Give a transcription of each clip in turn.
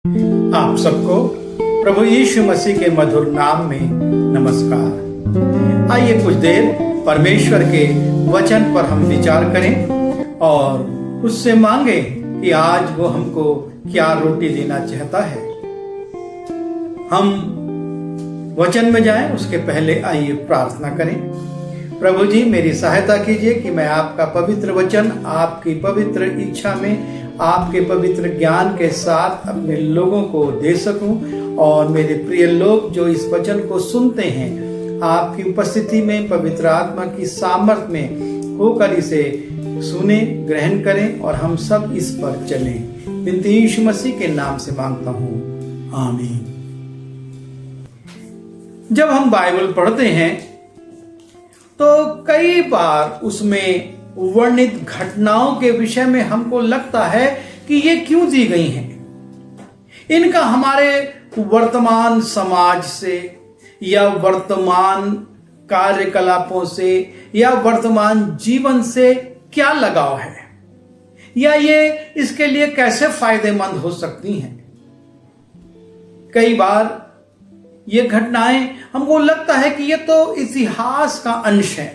आप सबको प्रभु यीशु मसीह के मधुर नाम में नमस्कार। आइए कुछ देर परमेश्वर के वचन पर हम विचार करें और उससे मांगे कि आज वो हमको क्या रोटी देना चाहता है। हम वचन में जाएं उसके पहले आइए प्रार्थना करें। प्रभु जी, मेरी सहायता कीजिए कि मैं आपका पवित्र वचन आपकी पवित्र इच्छा में आपके पवित्र ज्ञान के साथ अपने लोगों को दे सकूं और मेरे प्रिय लोग जो इस वचन को सुनते हैं आपकी उपस्थिति में पवित्र आत्मा की सामर्थ में होकर इसे सुने, ग्रहण करें और हम सब इस पर चलें। बिनती यीशु मसीह के नाम से मांगता हूं, आमीन। जब हम बाइबल पढ़ते हैं तो कई बार उसमें वर्णित घटनाओं के विषय में हमको लगता है कि ये क्यों दी गई हैं। इनका हमारे वर्तमान समाज से या वर्तमान कार्यकलापों से या वर्तमान जीवन से क्या लगाव है, या ये इसके लिए कैसे फायदेमंद हो सकती हैं। कई बार ये घटनाएं हमको लगता है कि ये तो इतिहास का अंश है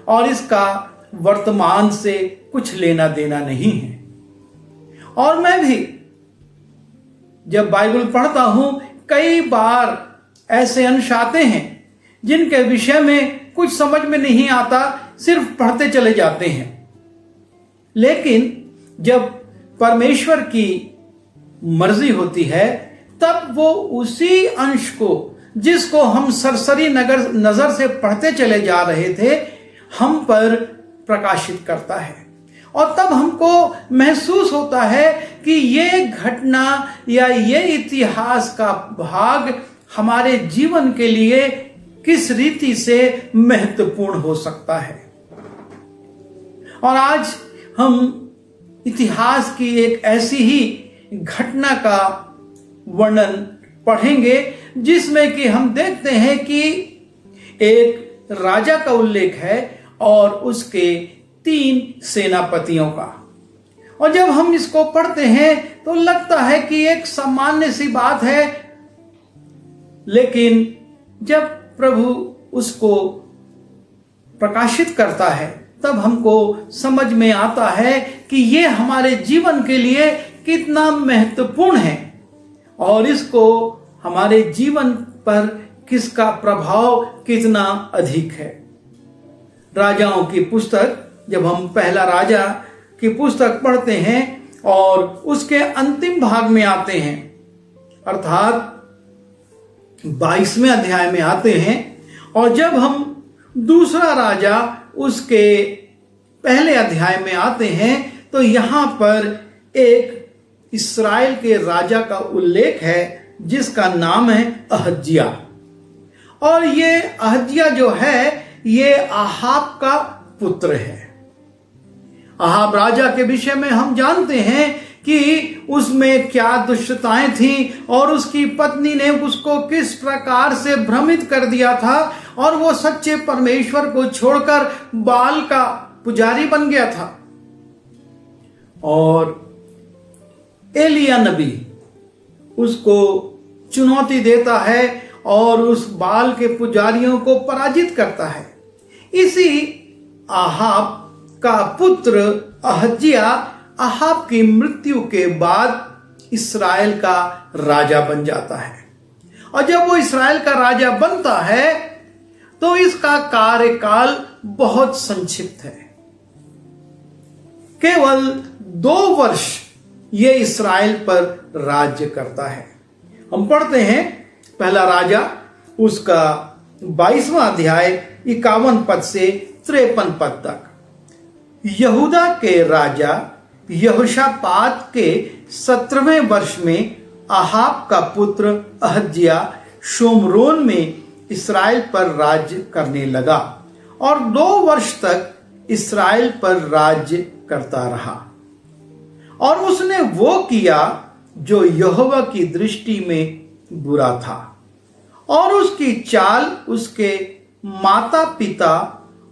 और इसका वर्तमान से कुछ लेना देना नहीं है। और मैं भी जब बाइबल पढ़ता हूं कई बार ऐसे अंश आते हैं जिनके विषय में कुछ समझ में नहीं आता, सिर्फ पढ़ते चले जाते हैं। लेकिन जब परमेश्वर की मर्जी होती है तब वो उसी अंश को जिसको हम सरसरी नजर से पढ़ते चले जा रहे थे हम पर प्रकाशित करता है। और तब हमको महसूस होता है कि ये घटना या ये इतिहास का भाग हमारे जीवन के लिए किस रीति से महत्वपूर्ण हो सकता है। और आज हम इतिहास की एक ऐसी ही घटना का वर्णन पढ़ेंगे जिसमें कि हम देखते हैं कि एक राजा का उल्लेख है और उसके 3 सेनापतियों का। और जब हम इसको पढ़ते हैं तो लगता है कि एक सामान्य सी बात है, लेकिन जब प्रभु उसको प्रकाशित करता है तब हमको समझ में आता है कि ये हमारे जीवन के लिए कितना महत्वपूर्ण है और इसको हमारे जीवन पर किसका प्रभाव कितना अधिक है। राजाओं की पुस्तक, जब हम पहला राजा की पुस्तक पढ़ते हैं और उसके अंतिम भाग में आते हैं, अर्थात 22वें अध्याय में आते हैं, और जब हम दूसरा राजा उसके पहले अध्याय में आते हैं तो यहां पर एक इस्राएल के राजा का उल्लेख है जिसका नाम है अहज्या। और ये अहज्या जो है ये आहाब का पुत्र है। आहाब राजा के विषय में हम जानते हैं कि उसमें क्या दुष्टताएं थी और उसकी पत्नी ने उसको किस प्रकार से भ्रमित कर दिया था और वो सच्चे परमेश्वर को छोड़कर बाल का पुजारी बन गया था। और एलिया नबी उसको चुनौती देता है और उस बाल के पुजारियों को पराजित करता है। इसी आहाब का पुत्र अहज्या आहाब की मृत्यु के बाद इस्राएल का राजा बन जाता है। और जब वो इस्राएल का राजा बनता है तो इसका कार्यकाल बहुत संक्षिप्त है, केवल 2 वर्ष ये इस्राएल पर राज्य करता है। हम पढ़ते हैं पहला राजा उसका 22वां अध्याय 51 पद से 53 पद तक। यहूदा के राजा यहोशापात के 17वें वर्ष में आहाब का पुत्र अहज्या शोमरोन में इस्राएल पर राज्य करने लगा और 2 वर्ष तक इस्राएल पर राज्य करता रहा। और उसने वो किया जो यहोवा की दृष्टि में बुरा था और उसकी चाल उसके माता पिता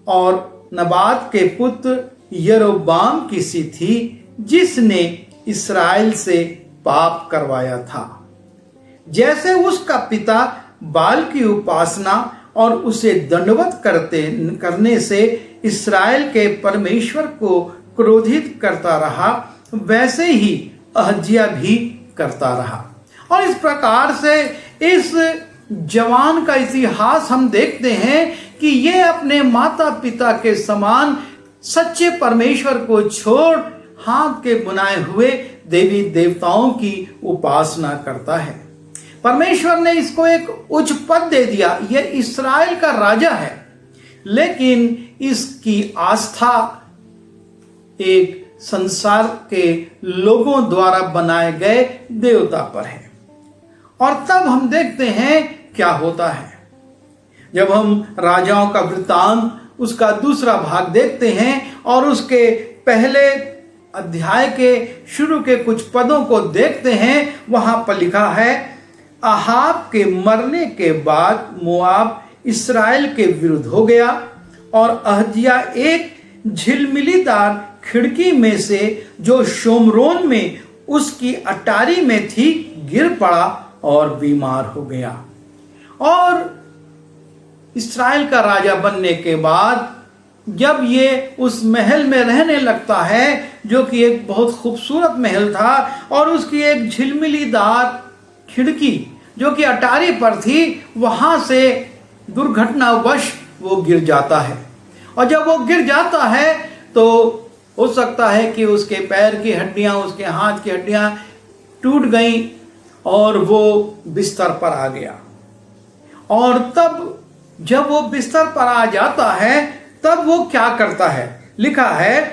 और नबात के पुत्र यरोबाम की सी थी जिसने इस्राएल से पाप करवाया था। जैसे उसका पिता बाल की उपासना और उसे दंडवत करने से इस्राएल के परमेश्वर को क्रोधित करता रहा, वैसे ही अहज्या भी करता रहा। और इस प्रकार से इस जवान का इतिहास हम देखते हैं कि ये अपने माता पिता के समान सच्चे परमेश्वर को छोड़ हाथ के बनाए हुए देवी देवताओं की उपासना करता है। परमेश्वर ने इसको एक उच्च पद दे दिया, यह इस्राएल का राजा है, लेकिन इसकी आस्था एक संसार के लोगों द्वारा बनाए गए देवता पर है। और तब हम देखते हैं क्या होता है। जब हम राजाओं का वृत्तांत उसका दूसरा भाग देखते हैं और उसके पहले अध्याय के शुरू के कुछ पदों को देखते हैं, वहां पर लिखा है, अहाब के मरने के बाद मोआब इस्राएल के विरुद्ध हो गया और अहज्या एक झिलमिलीदार खिड़की में से जो शोमरोन में उसकी अटारी में थी गिर पड़ा और बीमार हो गया। और इस्राएल का राजा बनने के बाद जब ये उस महल में रहने लगता है, जो कि एक बहुत खूबसूरत महल था, और उसकी एक झिलमिलीदार खिड़की जो कि अटारी पर थी, वहां से दुर्घटनावश वो गिर जाता है। और जब वो गिर जाता है तो हो सकता है कि उसके पैर की हड्डियां, उसके हाथ की हड्डियां टूट गईं और वो बिस्तर पर आ गया। और तब जब वो बिस्तर पर आ जाता है, तब वो क्या करता है, लिखा है,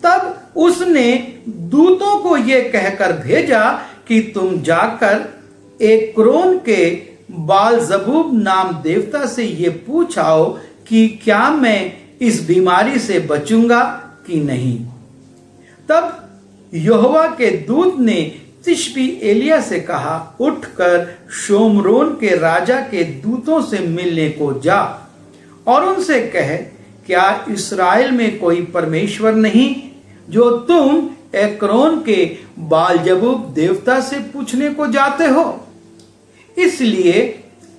तब उसने दूतों को ये कहकर भेजा कि तुम जाकर एक्रोन के बालजबूब नाम देवता से ये पूछाओ कि क्या मैं इस बीमारी से बचूंगा कि नहीं। तब यहोवा के दूत ने तिशबी एलिया से कहा, उठकर शोमरोन के राजा के दूतों से मिलने को जा और उनसे कह, क्या इस्राएल में कोई परमेश्वर नहीं जो तुम एक्रोन के बालजबूब देवता से पूछने को जाते हो। इसलिए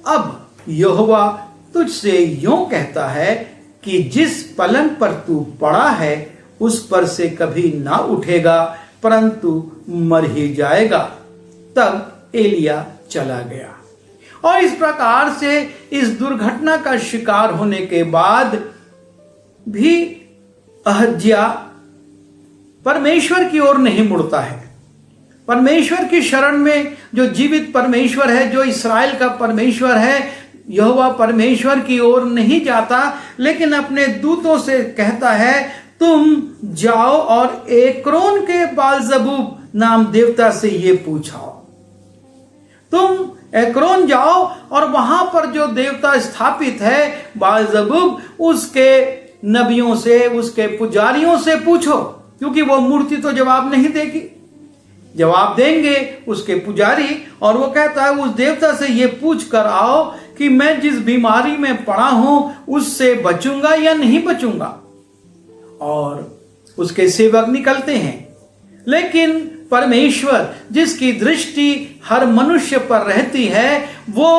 अब यहोवा तुझसे यूं कहता है कि जिस पलंग पर तू पड़ा है उस पर से कभी ना उठेगा, परंतु मर ही जाएगा। तब एलिया चला गया। और इस प्रकार से इस दुर्घटना का शिकार होने के बाद भी अहज्या परमेश्वर की ओर नहीं मुड़ता है। परमेश्वर की शरण में, जो जीवित परमेश्वर है, जो इस्राएल का परमेश्वर है, यहोवा परमेश्वर की ओर नहीं जाता, लेकिन अपने दूतों से कहता है, तुम जाओ और एक्रोन के बालजबूब नाम देवता से ये पूछाओ। तुम एक्रोन जाओ और वहां पर जो देवता स्थापित है बालजबूब, उसके नबियों से, उसके पुजारियों से पूछो, क्योंकि वो मूर्ति तो जवाब नहीं देगी। जवाब देंगे उसके पुजारी। और वो कहता है, उस देवता से ये पूछ कर आओ कि मैं जिस बीमारी में पड़ा हूं उससे बचूंगा या नहीं बचूंगा। और उसके सेवक निकलते हैं। लेकिन परमेश्वर जिसकी दृष्टि हर मनुष्य पर रहती है, वो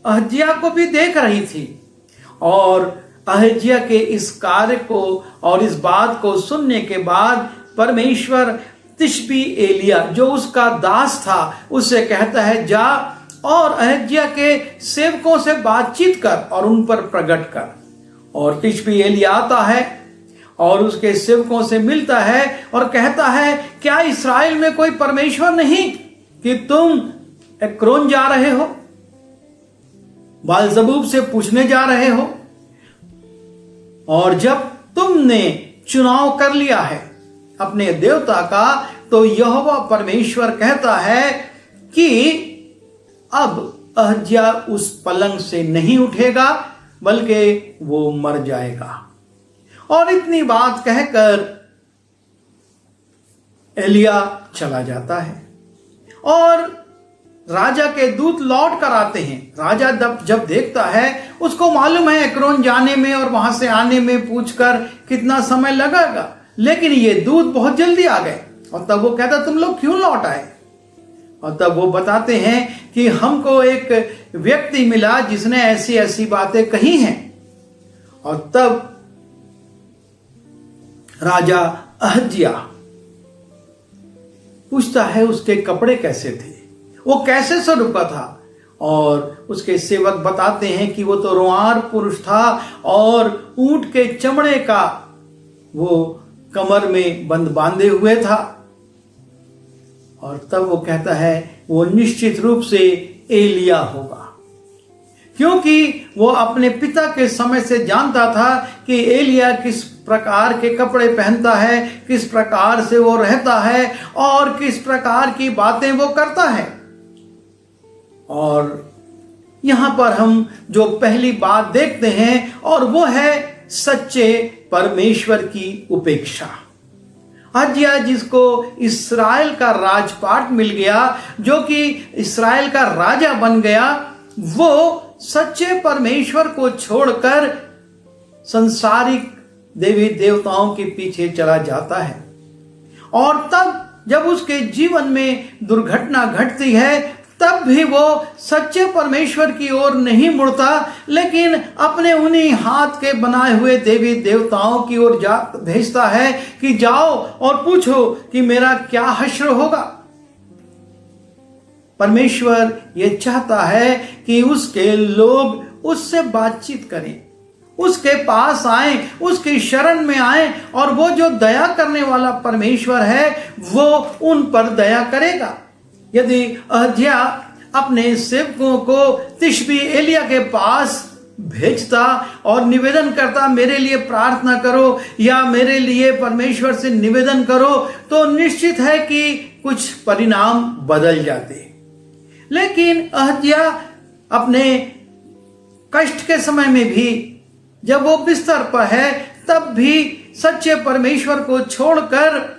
अहज्या को भी देख रही थी। और अहज्या के इस कार्य को और इस बात को सुनने के बाद परमेश्वर तिशबी एलिया, जो उसका दास था, उससे कहता है, जा और अहज्या के सेवकों से बातचीत कर और उन पर प्रकट कर। और तिशबी एलिया आता है और उसके सेवकों से मिलता है और कहता है, क्या इस्राएल में कोई परमेश्वर नहीं कि तुम एक्रोन जा रहे हो, बालजबूब से पूछने जा रहे हो। और जब तुमने चुनाव कर लिया है अपने देवता का, तो यहोवा परमेश्वर कहता है कि अब अहज्या उस पलंग से नहीं उठेगा, बल्कि वो मर जाएगा। और इतनी बात कहकर एलिया चला जाता है और राजा के दूत लौट कर आते हैं। राजा जब देखता है, उसको मालूम है एक्रोन जाने में और वहां से आने में पूछकर कितना समय लगेगा, लेकिन ये दूत बहुत जल्दी आ गए। और तब वो कहता, तुम लोग क्यों लौट आए? और तब वो बताते हैं कि हमको एक व्यक्ति मिला जिसने ऐसी ऐसी बातें कही हैं। और तब राजा अहज्या पूछता है उसके कपड़े कैसे थे, वो कैसे सर रुका था। और उसके सेवक बताते हैं कि वो तो रोंआर पुरुष था और ऊंट के चमड़े का वो कमर में बंद बांधे हुए था। और तब वो कहता है वो निश्चित रूप से एलिया होगा, क्योंकि वो अपने पिता के समय से जानता था कि एलिया किस प्रकार के कपड़े पहनता है, किस प्रकार से वो रहता है और किस प्रकार की बातें वो करता है। और यहां पर हम जो पहली बात देखते हैं और वो है सच्चे परमेश्वर की उपेक्षा। अहज्या जिसको इस्राएल का राजपाट मिल गया, जो कि इस्राएल का राजा बन गया, वो सच्चे परमेश्वर को छोड़कर संसारिक देवी देवताओं के पीछे चला जाता है। और तब जब उसके जीवन में दुर्घटना घटती है, तब भी वो सच्चे परमेश्वर की ओर नहीं मुड़ता, लेकिन अपने उन्हीं हाथ के बनाए हुए देवी देवताओं की ओर भेजता है कि जाओ और पूछो कि मेरा क्या हश्र होगा। परमेश्वर ये चाहता है कि उसके लोग उससे बातचीत करें, उसके पास आए, उसकी शरण में आए, और वो जो दया करने वाला परमेश्वर है वो उन पर दया करेगा। यदि अहज्या अपने सेवकों को तिशबी एलिया के पास भेजता और निवेदन करता मेरे लिए प्रार्थना करो या मेरे लिए परमेश्वर से निवेदन करो, तो निश्चित है कि कुछ परिणाम बदल जाते। लेकिन अहज्या अपने कष्ट के समय में भी, जब वो बिस्तर पर है, तब भी सच्चे परमेश्वर को छोड़कर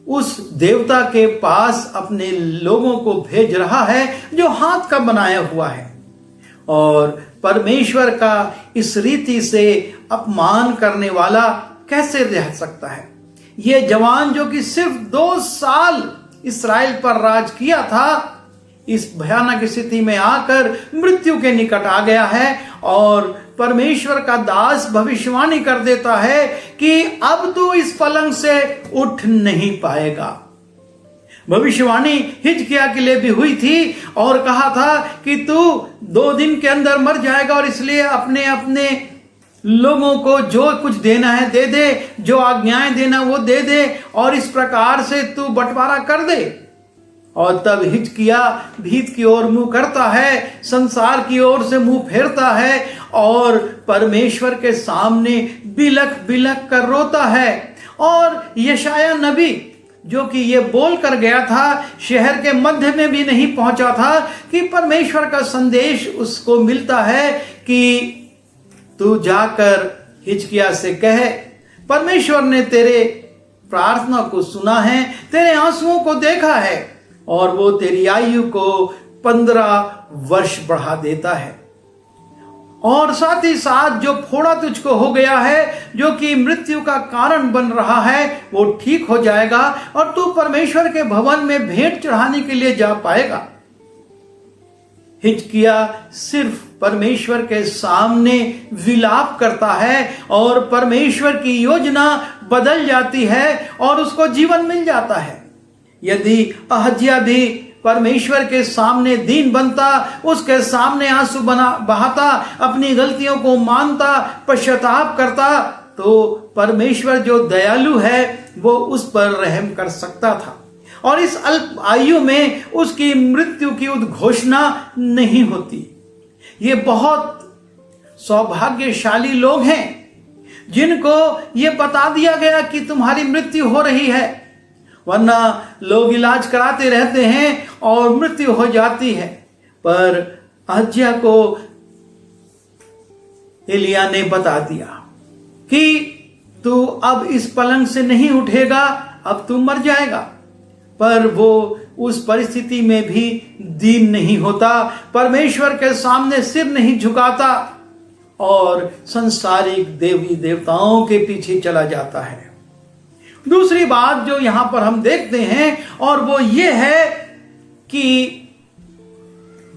उस देवता के पास अपने लोगों को भेज रहा है जो हाथ का बनाया हुआ है। और परमेश्वर का इस रीति से अपमान करने वाला कैसे रह सकता है? ये जवान जो कि सिर्फ 2 साल इस्राएल पर राज किया था, इस भयानक स्थिति में आकर मृत्यु के निकट आ गया है। और परमेश्वर का दास भविष्यवाणी कर देता है कि अब तू इस पलंग से उठ नहीं पाएगा। भविष्यवाणी हिजकिय्याह के लिए भी हुई थी और कहा था कि तू 2 दिन के अंदर मर जाएगा, और इसलिए अपने अपने लोगों को जो कुछ देना है दे दे, जो आज्ञाएं देना वो दे दे, और इस प्रकार से तू बंटवारा कर दे। और तब हिजकिय्याह भीत की ओर मुंह करता है, संसार की ओर से मुंह फेरता है और परमेश्वर के सामने बिलख बिलख कर रोता है। और यशायाह नबी जो कि ये बोल कर गया था, शहर के मध्य में भी नहीं पहुंचा था कि परमेश्वर का संदेश उसको मिलता है कि तू जाकर हिजकिय्याह से कहे, परमेश्वर ने तेरे प्रार्थना को सुना है, तेरे आंसुओं को देखा है, और वो तेरी आयु को 15 वर्ष बढ़ा देता है। और साथ ही साथ जो फोड़ा तुझको हो गया है, जो कि मृत्यु का कारण बन रहा है, वो ठीक हो जाएगा और तू परमेश्वर के भवन में भेंट चढ़ाने के लिए जा पाएगा। हिजकिय्याह सिर्फ परमेश्वर के सामने विलाप करता है और परमेश्वर की योजना बदल जाती है और उसको जीवन मिल जाता है। यदि अहज्या भी परमेश्वर के सामने दीन बनता, उसके सामने आंसू बहाता, अपनी गलतियों को मानता, पश्चाताप करता, तो परमेश्वर जो दयालु है वो उस पर रहम कर सकता था और इस अल्प आयु में उसकी मृत्यु की उद्घोषणा नहीं होती। ये बहुत सौभाग्यशाली लोग हैं जिनको ये बता दिया गया कि तुम्हारी मृत्यु हो रही है, वरना लोग इलाज कराते रहते हैं और मृत्यु हो जाती है। पर अहज्या को एलिया ने बता दिया कि तू अब इस पलंग से नहीं उठेगा, अब तू मर जाएगा। पर वो उस परिस्थिति में भी दीन नहीं होता, परमेश्वर के सामने सिर नहीं झुकाता और संसारिक देवी देवताओं के पीछे चला जाता है। दूसरी बात जो यहां पर हम देखते हैं और वो ये है कि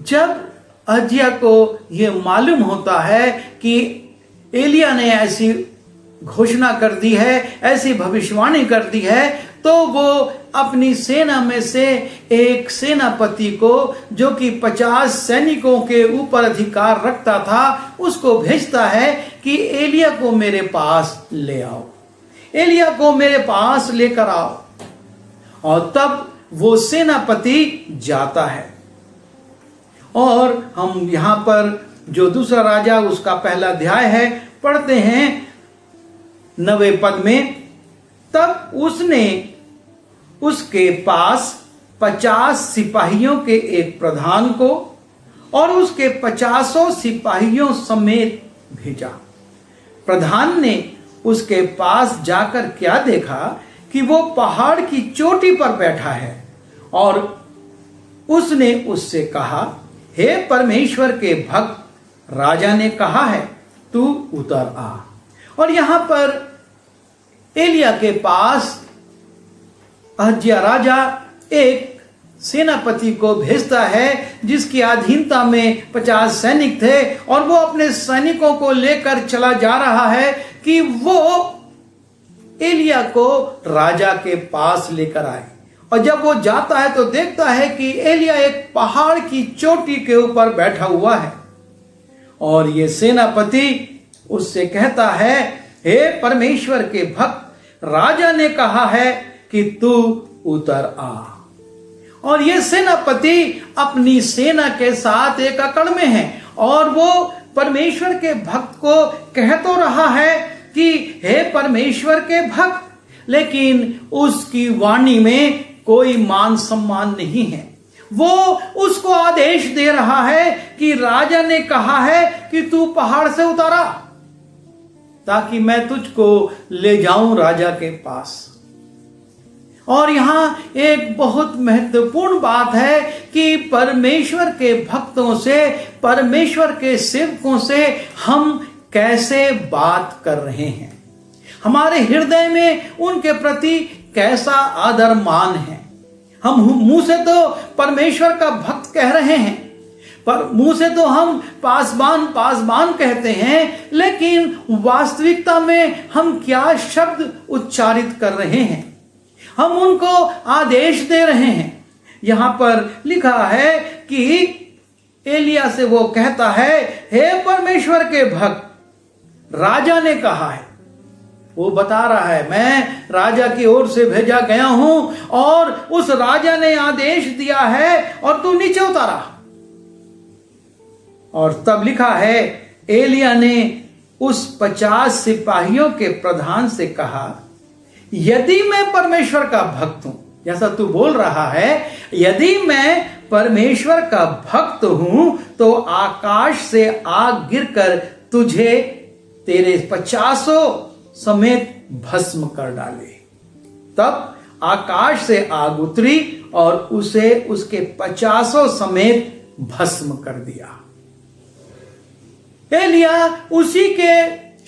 जब अहज्याह को ये मालूम होता है कि एलिय्याह ने ऐसी घोषणा कर दी है, ऐसी भविष्यवाणी कर दी है, तो वो अपनी सेना में से एक सेनापति को, जो कि 50 सैनिकों के ऊपर अधिकार रखता था, उसको भेजता है कि एलिय्याह को मेरे पास ले आओ, एलिय्याह को मेरे पास लेकर आओ। और तब वो सेनापति जाता है। और हम यहां पर जो दूसरा राजा उसका पहला अध्याय है पढ़ते हैं 9वें पद में। तब उसने उसके पास 50 सिपाहियों के एक प्रधान को और उसके 50 सिपाहियों समेत भेजा। प्रधान ने उसके पास जाकर क्या देखा कि वो पहाड़ की चोटी पर बैठा है, और उसने उससे कहा, हे परमेश्वर के भक्त, राजा ने कहा है तू उतर आ। और यहां पर एलिय्याह के पास अहज्याह राजा एक सेनापति को भेजता है जिसकी अधीनता में 50 सैनिक थे, और वो अपने सैनिकों को लेकर चला जा रहा है कि वो एलिय्याह को राजा के पास लेकर आए। और जब वो जाता है तो देखता है कि एलिय्याह एक पहाड़ की चोटी के ऊपर बैठा हुआ है, और ये सेनापति उससे कहता है, हे परमेश्वर के भक्त, राजा ने कहा है कि तू उतर आ। और ये सेनापति अपनी सेना के साथ एक अकड़ में है, और वो परमेश्वर के भक्त को कह तो रहा है कि हे परमेश्वर के भक्त, लेकिन उसकी वाणी में कोई मान सम्मान नहीं है। वो उसको आदेश दे रहा है कि राजा ने कहा है कि तू पहाड़ से उतारा ताकि मैं तुझको ले जाऊं राजा के पास। और यहां एक बहुत महत्वपूर्ण बात है कि परमेश्वर के भक्तों से, परमेश्वर के सेवकों से हम कैसे बात कर रहे हैं, हमारे हृदय में उनके प्रति कैसा आदर मान है। हम मुंह से तो परमेश्वर का भक्त कह रहे हैं, पर मुंह से तो हम पासबान पासबान कहते हैं, लेकिन वास्तविकता में हम क्या शब्द उच्चारित कर रहे हैं, हम उनको आदेश दे रहे हैं। यहां पर लिखा है कि एलिय्याह से वो कहता है, हे परमेश्वर के भक्त, राजा ने कहा है। वो बता रहा है, मैं राजा की ओर से भेजा गया हूं और उस राजा ने आदेश दिया है और तू नीचे उतारा। और तब लिखा है, एलिय्याह ने उस 50 सिपाहियों के प्रधान से कहा, यदि मैं परमेश्वर का भक्त हूं, जैसा तू बोल रहा है, यदि मैं परमेश्वर का भक्त हूं तो आकाश से आग गिरकर तुझे तेरे 50 समेत भस्म कर डाले। तब आकाश से आग उतरी और उसे उसके 50 समेत भस्म कर दिया। एलिय्याह उसी के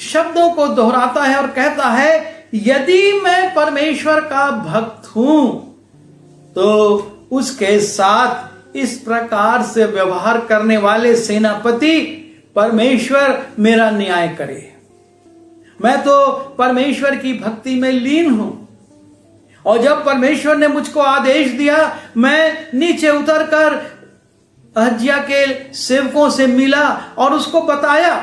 शब्दों को दोहराता है और कहता है, यदि मैं परमेश्वर का भक्त हूं तो उसके साथ इस प्रकार से व्यवहार करने वाले सेनापति परमेश्वर मेरा न्याय करे। मैं तो परमेश्वर की भक्ति में लीन हूं, और जब परमेश्वर ने मुझको आदेश दिया, मैं नीचे उतरकर अहज्याह के सेवकों से मिला और उसको बताया।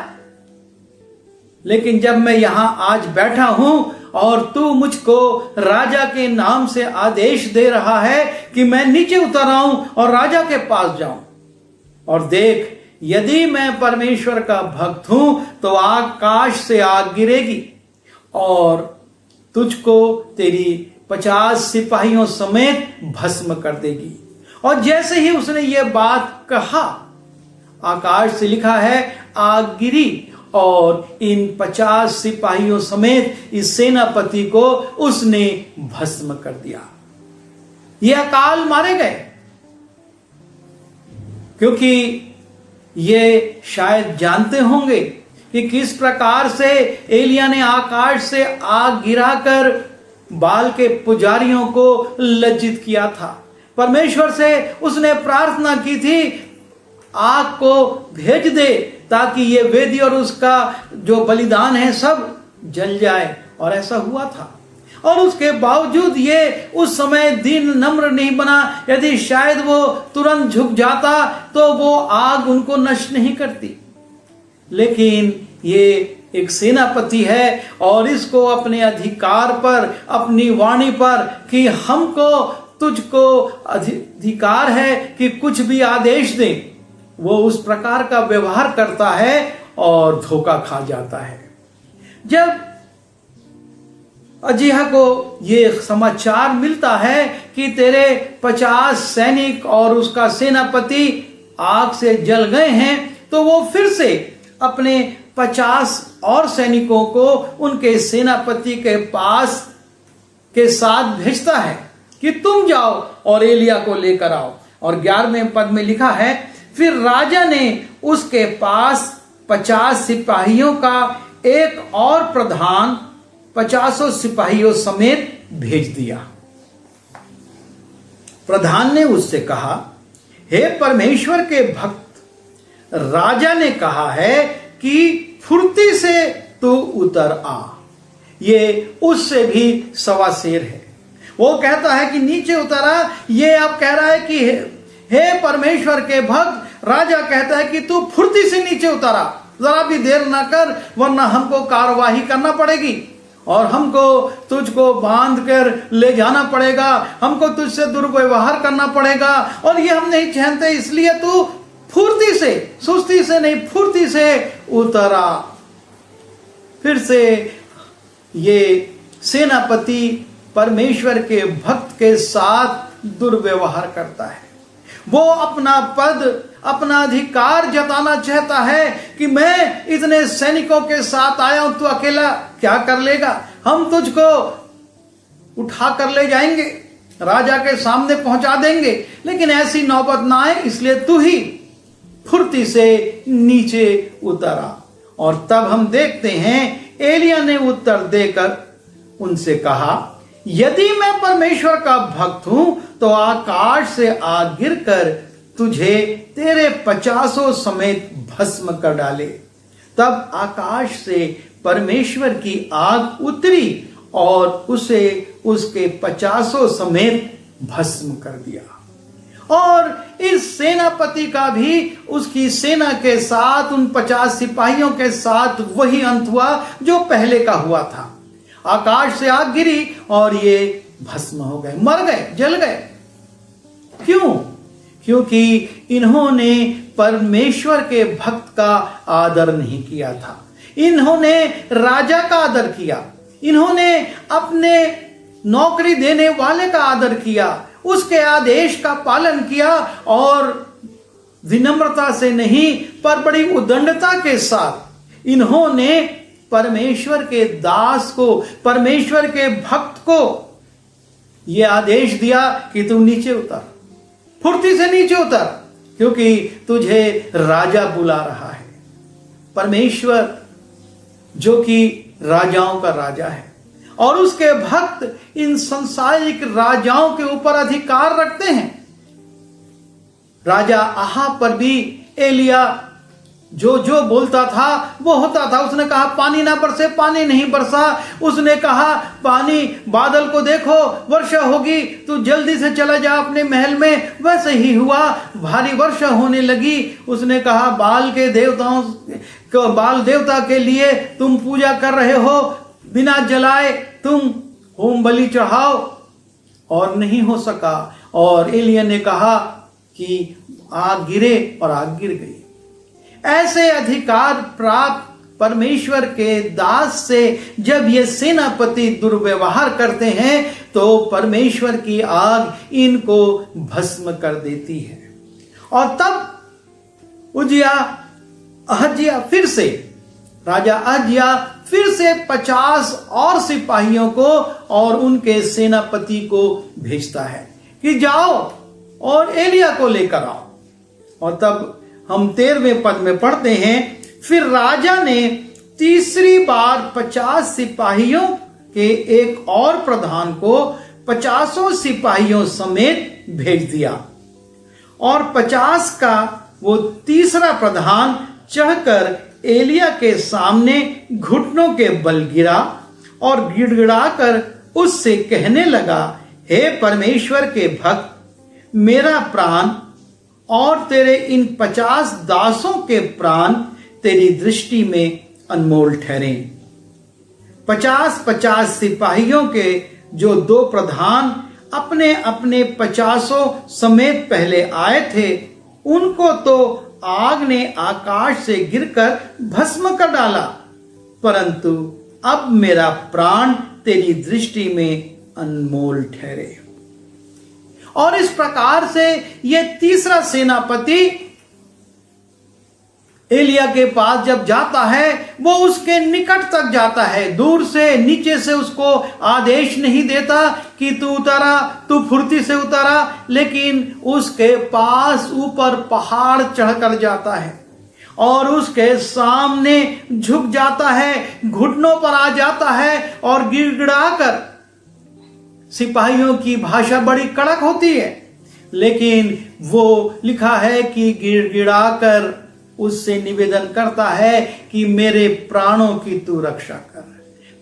लेकिन जब मैं यहां आज बैठा हूं और तू मुझको राजा के नाम से आदेश दे रहा है कि मैं नीचे उतर आऊं और राजा के पास जाऊं, और देख, यदि मैं परमेश्वर का भक्त हूं तो आकाश से आग गिरेगी और तुझको तेरी 50 सिपाहियों समेत भस्म कर देगी। और जैसे ही उसने ये बात कहा, आकाश से लिखा है आग गिरी और इन 50 सिपाहियों समेत इस सेनापति को उसने भस्म कर दिया। ये अकाल मारे गए, क्योंकि ये शायद जानते होंगे कि किस प्रकार से एलिय्याह ने आकाश से आग गिराकर बाल के पुजारियों को लज्जित किया था। परमेश्वर से उसने प्रार्थना की थी, आग को भेज दे ताकि ये वेदी और उसका जो बलिदान है सब जल जाए, और ऐसा हुआ था। और उसके बावजूद ये उस समय दीन नम्र नहीं बना। यदि शायद वो तुरंत झुक जाता तो वो आग उनको नष्ट नहीं करती। लेकिन ये एक सेनापति है और इसको अपने अधिकार पर, अपनी वाणी पर कि हमको तुझको अधिकार है कि कुछ भी आदेश दे, वो उस प्रकार का व्यवहार करता है और धोखा खा जाता है। जब अजीहा को ये समाचार मिलता है कि तेरे 50 सैनिक और उसका सेनापति आग से जल गए हैं, तो वो फिर से अपने 50 और सैनिकों को उनके सेनापति के पास के साथ भेजता है कि तुम जाओ और एलिया को लेकर आओ। और 11वें पद में लिखा है, फिर राजा ने उसके पास 50 सिपाहियों का एक और प्रधान 50 सिपाहियों समेत भेज दिया। प्रधान ने उससे कहा, हे परमेश्वर के भक्त, राजा ने कहा है कि फुर्ती से तू उतर आ। ये उससे भी सवा शेर है। वो कहता है कि नीचे उतरा, ये अब कह रहा है कि हे परमेश्वर के भक्त, राजा कहता है कि तू फुर्ती से नीचे उतरा, जरा भी देर ना कर, वरना हमको कार्यवाही करना पड़ेगी और हमको तुझको बांध कर ले जाना पड़ेगा, हमको तुझसे दुर्व्यवहार करना पड़ेगा, और ये हम नहीं चाहते, इसलिए तू फुर्ती से, सुस्ती से नहीं, फुर्ती से उतरा। फिर से ये सेनापति परमेश्वर के भक्त के साथ दुर्व्यवहार करता है। वो अपना पद, अपना अधिकार जताना चाहता है कि मैं इतने सैनिकों के साथ आया हूं, तू अकेला क्या कर लेगा, हम तुझको उठा कर ले जाएंगे, राजा के सामने पहुंचा देंगे, लेकिन ऐसी नौबत ना आए, इसलिए तू ही फुर्ती से नीचे उतरा। और तब हम देखते हैं एलिया ने उत्तर देकर उनसे कहा, यदि मैं परमेश्वर का भक्त हूं तो आकाश से आग गिरकर तुझे तेरे 50 समेत भस्म कर डाले। तब आकाश से परमेश्वर की आग उतरी और उसे उसके 50 समेत भस्म कर दिया। और इस सेनापति का भी उसकी सेना के साथ, उन 50 सिपाहियों के साथ वही अंत हुआ जो पहले का हुआ था। आकाश से आग गिरी और ये भस्म हो गए, मर गए, जल गए। क्यों? क्योंकि इन्होंने परमेश्वर के भक्त का आदर नहीं किया था। इन्होंने राजा का आदर किया, इन्होंने अपने नौकरी देने वाले का आदर किया, उसके आदेश का पालन किया, और विनम्रता से नहीं पर बड़ी उदंडता के साथ इन्होंने परमेश्वर के दास को, परमेश्वर के भक्त को यह आदेश दिया कि तू नीचे उतर, फुर्ती से नीचे उतर, क्योंकि तुझे राजा बुला रहा है। परमेश्वर जो कि राजाओं का राजा है और उसके भक्त इन संसारिक राजाओं के ऊपर अधिकार रखते हैं। राजा आहाब पर भी एलिया जो जो बोलता था वो होता था। उसने कहा पानी ना बरसे, पानी नहीं बरसा। उसने कहा पानी, बादल को देखो, वर्षा होगी, तू जल्दी से चला जा अपने महल में। वैसे ही हुआ, भारी वर्षा होने लगी। उसने कहा बाल देवता के लिए तुम पूजा कर रहे हो, बिना जलाए तुम होम बलि चढ़ाओ, और नहीं हो सका। और एलिया ने कहा कि आग गिरे, और आग गिर गई। ऐसे अधिकार प्राप्त परमेश्वर के दास से जब ये सेनापति दुर्व्यवहार करते हैं तो परमेश्वर की आग इनको भस्म कर देती है। और तब अहज्या फिर से, राजा अहज्या फिर से 50 और सिपाहियों को और उनके सेनापति को भेजता है कि जाओ और एलिया को लेकर आओ। और तब हम 13वें पद में पढ़ते हैं, फिर राजा ने तीसरी बार 50 सिपाहियों के एक और प्रधान को 50 सिपाहियों समेत भेज दिया और 50 का वो तीसरा प्रधान चढ़कर एलिया के सामने घुटनों के बल गिरा और गिड़गिड़ाकर उससे कहने लगा, हे परमेश्वर के भक्त, मेरा प्राण और तेरे इन 50 दासों के प्राण तेरी दृष्टि में अनमोल ठहरे। 50 सिपाहियों के जो 2 प्रधान अपने अपने 50 समेत पहले आए थे, उनको तो आग ने आकाश से गिरकर भस्म कर डाला, परंतु अब मेरा प्राण तेरी दृष्टि में अनमोल ठहरे। और इस प्रकार से यह तीसरा सेनापति एलिया के पास जब जाता है, वो उसके निकट तक जाता है, दूर से नीचे से उसको आदेश नहीं देता कि तू उतारा, तू फुर्ती से उतारा, लेकिन उसके पास ऊपर पहाड़ चढ़कर जाता है और उसके सामने झुक जाता है, घुटनों पर आ जाता है और गिड़गिड़ाकर, सिपाहियों की भाषा बड़ी कड़क होती है, लेकिन वो लिखा है कि गिड़गिड़ाकर उससे निवेदन करता है कि मेरे प्राणों की तू रक्षा कर।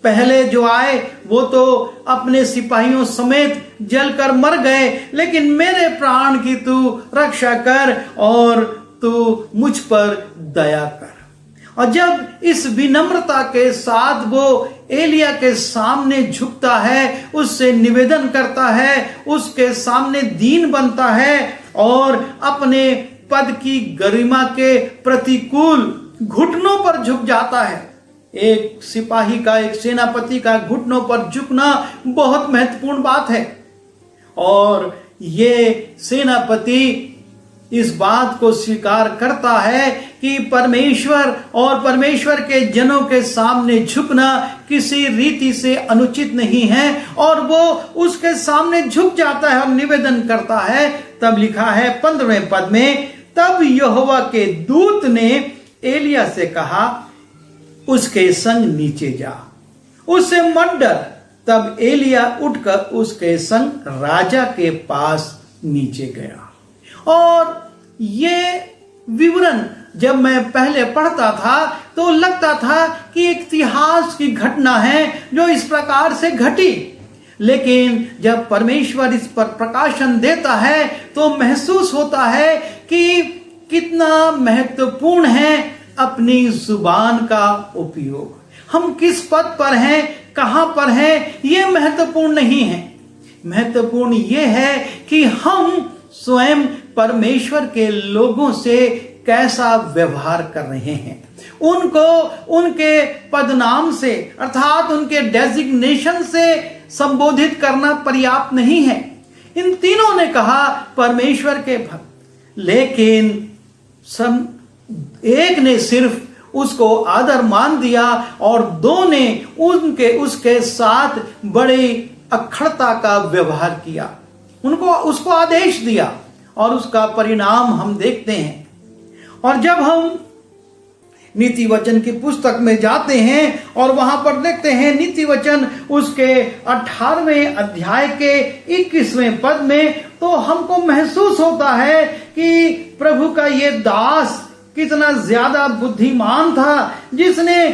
पहले जो आए वो तो अपने सिपाहियों समेत जलकर मर गए, लेकिन मेरे प्राण की तू रक्षा कर और तू मुझ पर दया कर। और जब इस विनम्रता के साथ वो एलिया के सामने झुकता है, उससे निवेदन करता है, उसके सामने दीन बनता है और अपने पद की गरिमा के प्रतिकूल घुटनों पर झुक जाता है। एक सिपाही का, एक सेनापति का घुटनों पर झुकना बहुत महत्वपूर्ण बात है। और ये सेनापति इस बात को स्वीकार करता है कि परमेश्वर और परमेश्वर के जनों के सामने झुकना किसी रीति से अनुचित नहीं है, और वो उसके सामने झुक जाता है और निवेदन करता है। तब लिखा है 15वें पद में, तब यहोवा के दूत ने एलिया से कहा, उसके संग नीचे जा, उससे मत डर। तब एलिया उठकर उसके संग राजा के पास नीचे गया। और ये विवरण जब मैं पहले पढ़ता था तो लगता था कि एक इतिहास की घटना है जो इस प्रकार से घटी, लेकिन जब परमेश्वर इस पर प्रकाशन देता है तो महसूस होता है कि कितना महत्वपूर्ण है अपनी जुबान का उपयोग। हम किस पद पर हैं, कहां पर हैं, ये महत्वपूर्ण नहीं है। महत्वपूर्ण ये है कि हम स्वयं परमेश्वर के लोगों से कैसा व्यवहार कर रहे हैं। उनको उनके पदनाम से अर्थात उनके डेजिग्नेशन से संबोधित करना पर्याप्त नहीं है। इन तीनों ने कहा परमेश्वर के भक्त, लेकिन एक ने सिर्फ उसको आदर मान दिया और 2 ने उसके साथ बड़ी अखड़ता का व्यवहार किया, उसको आदेश दिया, और उसका परिणाम हम देखते हैं। और जब हम नीति वचन की पुस्तक में जाते हैं और वहां पर देखते हैं नीति वचन उसके 18वें अध्याय के 21वें पद में, तो हमको महसूस होता है कि प्रभु का ये दास कितना ज्यादा बुद्धिमान था, जिसने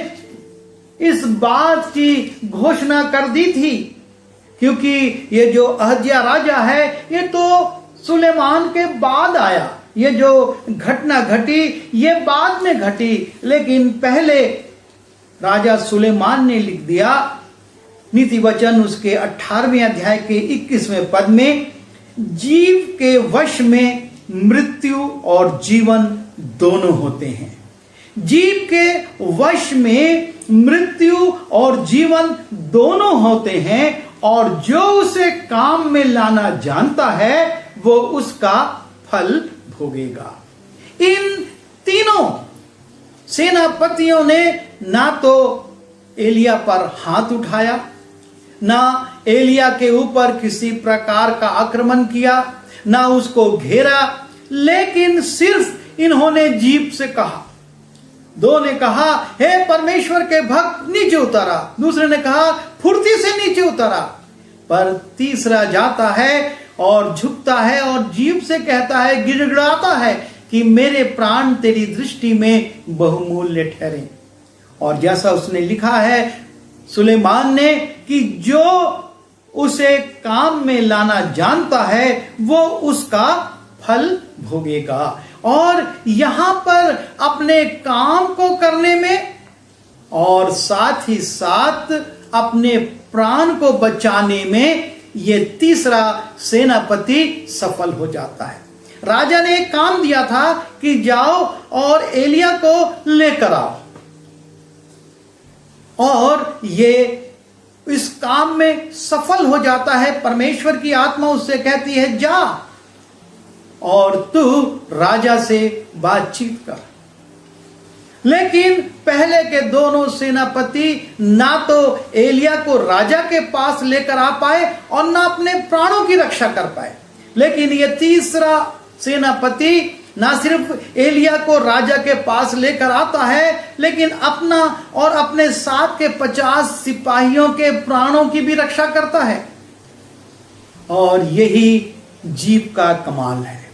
इस बात की घोषणा कर दी थी। क्योंकि ये जो अहज्या राजा है ये तो सुलेमान के बाद आया, ये जो घटना घटी ये बाद में घटी, लेकिन पहले राजा सुलेमान ने लिख दिया। नीति वचन उसके 18वें अध्याय के 21वें पद में, जीव के वश में मृत्यु और जीवन दोनों होते हैं। जीव के वश में मृत्यु और जीवन दोनों होते हैं, और जो उसे काम में लाना जानता है वो उसका फल भोगेगा। इन तीनों सेनापतियों ने ना तो एलिया पर हाथ उठाया, ना एलिया के ऊपर किसी प्रकार का आक्रमण किया, ना उसको घेरा, लेकिन सिर्फ इन्होंने जीभ से कहा। 2 ने कहा, हे परमेश्वर के भक्त नीचे उतारा, दूसरे ने कहा फुर्ती से नीचे उतरा। पर तीसरा जाता है और झुकता है और जीभ से कहता है, गिड़गिड़ाता है कि मेरे प्राण तेरी दृष्टि में बहुमूल्य ठहरे। और जैसा उसने लिखा है सुलेमान ने कि जो उसे काम में लाना जानता है वो उसका फल भोगेगा। और यहां पर अपने काम को करने में और साथ ही साथ अपने प्राण को बचाने में ये तीसरा सेनापति सफल हो जाता है। राजा ने एक काम दिया था कि जाओ और एलिया को लेकर आओ, और ये इस काम में सफल हो जाता है। परमेश्वर की आत्मा उससे कहती है, जा और तू राजा से बातचीत कर। लेकिन पहले के दोनों सेनापति ना तो एलिया को राजा के पास लेकर आ पाए और ना अपने प्राणों की रक्षा कर पाए। लेकिन ये तीसरा सेनापति ना सिर्फ एलिया को राजा के पास लेकर आता है, लेकिन अपना और अपने साथ के 50 सिपाहियों के प्राणों की भी रक्षा करता है। और यही जीव का कमाल है।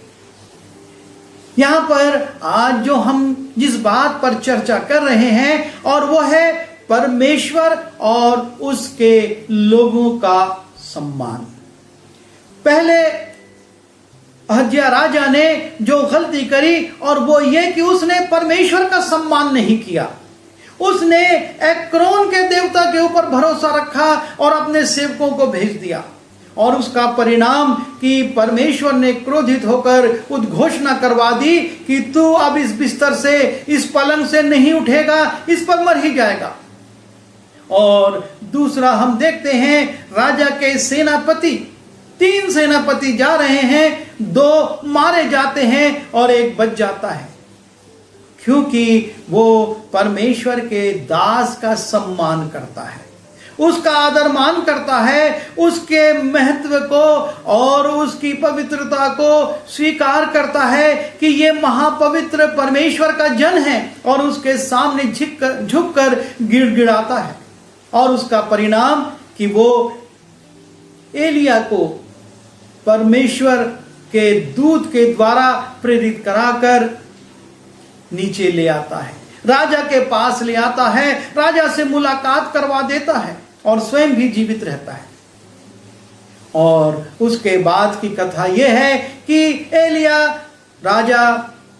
यहां पर आज जो हम जिस बात पर चर्चा कर रहे हैं, और वो है परमेश्वर और उसके लोगों का सम्मान। पहले अहज्या राजा ने जो गलती करी, और वो ये कि उसने परमेश्वर का सम्मान नहीं किया। उसने एक्रोन के देवता के ऊपर भरोसा रखा और अपने सेवकों को भेज दिया। और उसका परिणाम कि परमेश्वर ने क्रोधित होकर उद्घोषणा करवा दी कि तू अब इस बिस्तर से, इस पलंग से नहीं उठेगा, इस पर मर ही जाएगा। और दूसरा हम देखते हैं राजा के सेनापति, 3 सेनापति जा रहे हैं, 2 मारे जाते हैं और 1 बच जाता है, क्योंकि वो परमेश्वर के दास का सम्मान करता है, उसका आदर मान करता है, उसके महत्व को और उसकी पवित्रता को स्वीकार करता है कि ये महापवित्र परमेश्वर का जन है, और उसके सामने झुककर गिड़गिड़ाता है। और उसका परिणाम कि वो एलिया को परमेश्वर के दूत के द्वारा प्रेरित कराकर नीचे ले आता है, राजा के पास ले आता है, राजा से मुलाकात करवा देता है और स्वयं भी जीवित रहता है। और उसके बाद की कथा यह है कि एलिया राजा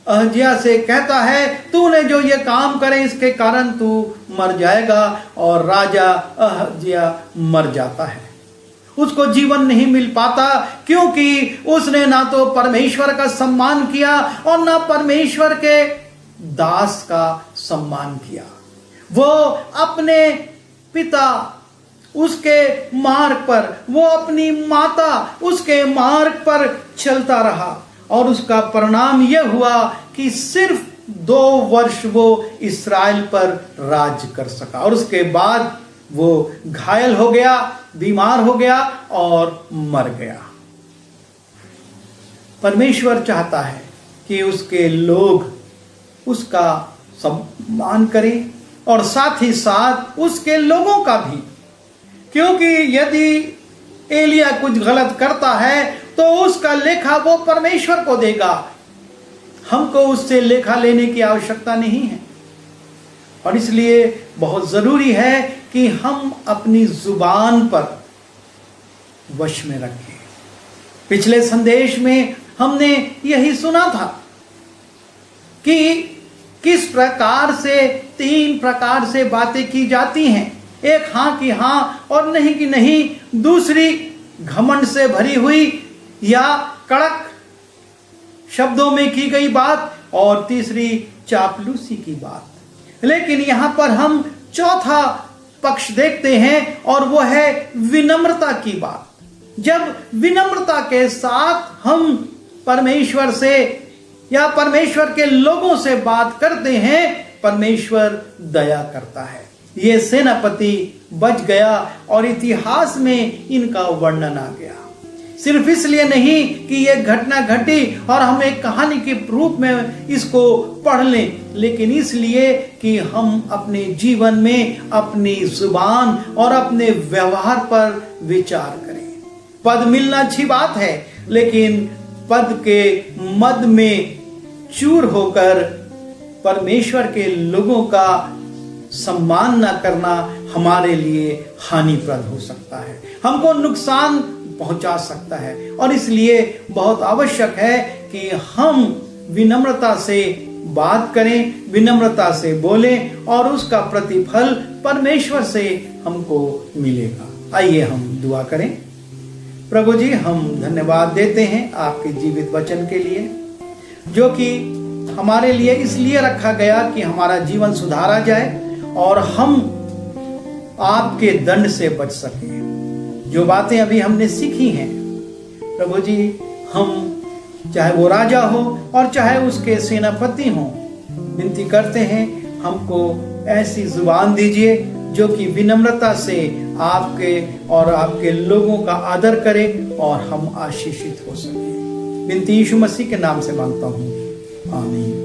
अहज्या से कहता है, तूने जो ये काम करे इसके कारण तू मर जाएगा। और राजा अहज्या मर जाता है, उसको जीवन नहीं मिल पाता, क्योंकि उसने ना तो परमेश्वर का सम्मान किया और ना परमेश्वर के दास का सम्मान किया। वो अपने पिता उसके मार्ग पर, वो अपनी माता उसके मार्ग पर चलता रहा, और उसका परिणाम यह हुआ कि सिर्फ 2 वर्ष वो इस्राएल पर राज कर सका, और उसके बाद वो घायल हो गया, बीमार हो गया और मर गया। परमेश्वर चाहता है कि उसके लोग उसका सम्मान करें, और साथ ही साथ उसके लोगों का भी, क्योंकि यदि एलिया कुछ गलत करता है तो उसका लेखा वो परमेश्वर को देगा। हमको उससे लेखा लेने की आवश्यकता नहीं है, और इसलिए बहुत जरूरी है कि हम अपनी जुबान पर वश में रखें। पिछले संदेश में हमने यही सुना था कि किस प्रकार से 3 प्रकार से बातें की जाती हैं। एक हाँ की हाँ और नहीं की नहीं, दूसरी घमंड से भरी हुई या कड़क शब्दों में की गई बात, और तीसरी चापलूसी की बात। लेकिन यहां पर हम चौथा पक्ष देखते हैं, और वो है विनम्रता की बात। जब विनम्रता के साथ हम परमेश्वर से या परमेश्वर के लोगों से बात करते हैं, परमेश्वर दया करता है। ये सेनापति बच गया और इतिहास में इनका वर्णन आ गया। सिर्फ इसलिए नहीं कि ये घटना घटी और हम एक कहानी के रूप में इसको पढ़ लें, लेकिन इसलिए कि हम अपने जीवन में अपनी जुबान और अपने व्यवहार पर विचार करें। पद मिलना अच्छी बात है, लेकिन पद के मद में चूर होकर परमेश्वर के लोगों का सम्मान न करना हमारे लिए हानिप्रद हो सकता है, हमको नुकसान पहुंचा सकता है। और इसलिए बहुत आवश्यक है कि हम विनम्रता से बात करें, विनम्रता से बोलें और उसका प्रतिफल परमेश्वर से हमको मिलेगा। आइए हम दुआ करें। प्रभु जी, हम धन्यवाद देते हैं आपके जीवित वचन के लिए, जो कि हमारे लिए इसलिए रखा गया कि हमारा जीवन सुधारा जाए और हम आपके दंड से बच सकें। जो बातें अभी हमने सीखी हैं प्रभु जी, हम चाहे वो राजा हो और चाहे उसके सेनापति हो, विनती करते हैं हमको ऐसी जुबान दीजिए जो कि विनम्रता से आपके और आपके लोगों का आदर करे और हम आशीषित हो सके। विनती यीशु मसीह के नाम से मांगता हूँ, आमीन।